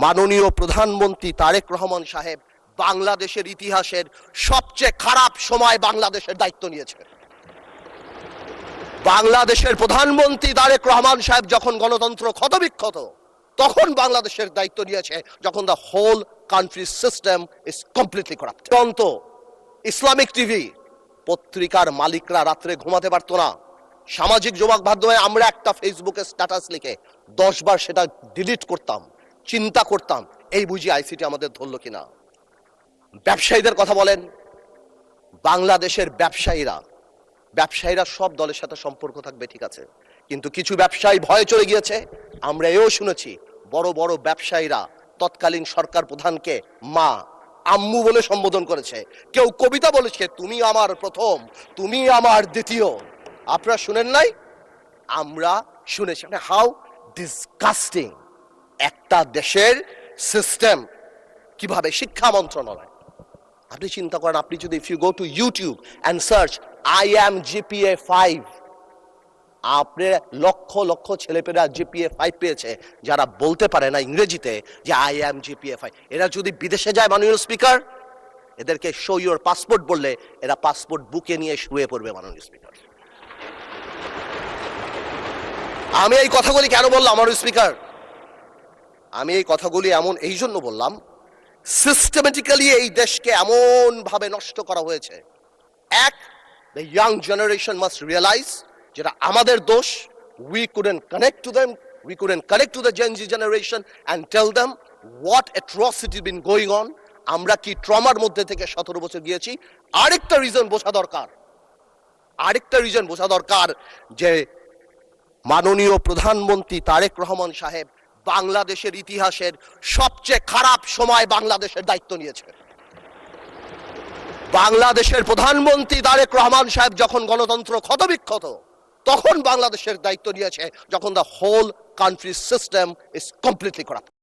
মাননীয় প্রধানমন্ত্রী তারেক রহমান সাহেব বাংলাদেশের ইতিহাসের সবচেয়ে খারাপ সময় বাংলাদেশের দায়িত্ব নিয়েছে। বাংলাদেশের প্রধানমন্ত্রী তারেক রহমান সাহেব যখন গণতন্ত্র ক্ষতবিক্ষত, তখন বাংলাদেশের দায়িত্ব নিয়েছে যখন the whole country system is completely corrupt. Islamic TV পত্রিকার মালিকরা রাত্রে ঘুমাতে পারতো না। সামাজিক যোগাযোগ মাধ্যমে আমরা একটা ফেসবুকে স্ট্যাটাস লিখে 10 বার সেটা ডিলিট করতাম, চিন্তা করতাম এই বুঝি আইসিটি আমাদের ধরল কিনা। ব্যবসায়ীদের কথা বলেন, বাংলাদেশের ব্যবসায়ীরা সব দলের সাথে সম্পর্ক থাকবে, ঠিক আছে, কিন্তু কিছু ব্যবসায়ী ভয়ে চলে গিয়েছে। আমরা এও শুনেছি বড় বড় ব্যবসায়ীরা তৎকালীন সরকার প্রধানকে মা, আম্মু বলে সম্বোধন করেছে। কেউ কবিতা বলেছে, তুমি আমার প্রথম, তুমি আমার দ্বিতীয়। আপনারা শুনেন নাই? আমরা শুনেছি। হাউ ডিসগাস্টিং একটা দেশের সিস্টেম। কিভাবে শিক্ষা মন্ত্রণালয়, আপনি চিন্তা করেন, আপনি যদি if you go to YouTube and search I am GPA 5, আপনি লক্ষ লক্ষ ছেলেপেলেরা জিপিএ 5 পেয়েছে যারা বলতে পারে না ইংরেজিতে যে আই অ্যাম জিপিএ 5। এরা যদি বিদেশে যায়, মাননীয় স্পিকার, এদেরকে শো ইউর পাসপোর্ট বললে এরা পাসপোর্ট বুকে নিয়ে শুয়ে পড়বে। মাননীয় স্পিকার, আমি এই কথাগুলি কেন বললাম? মাননীয় স্পিকার, আমি এই কথাগুলি এই জন্য বললাম, সিস্টেমেটিক্যালি এই দেশকে এমন ভাবে নষ্ট করা হয়েছে। এক, the young generation must realise যেটা আমাদের দোষ। We couldn't connect to them, we couldn't connect to the Gen Z generation and tell them what atrocity been going on. আমরা কি ট্রমার মধ্যে থেকে 17 বছর গিয়েছি। আরেকটা রিজন বোঝা দরকার যে মাননীয় প্রধানমন্ত্রী তারেক রহমান সাহেব বাংলাদেশের ইতিহাসের সবচেয়ে খারাপ সময় বাংলাদেশের দায়িত্ব নিয়েছে। বাংলাদেশের প্রধানমন্ত্রী তারেক রহমান সাহেব যখন গণতন্ত্র ক্ষতবিক্ষত, তখন বাংলাদেশের দায়িত্ব নিয়েছে যখন the whole country system is completely corrupt.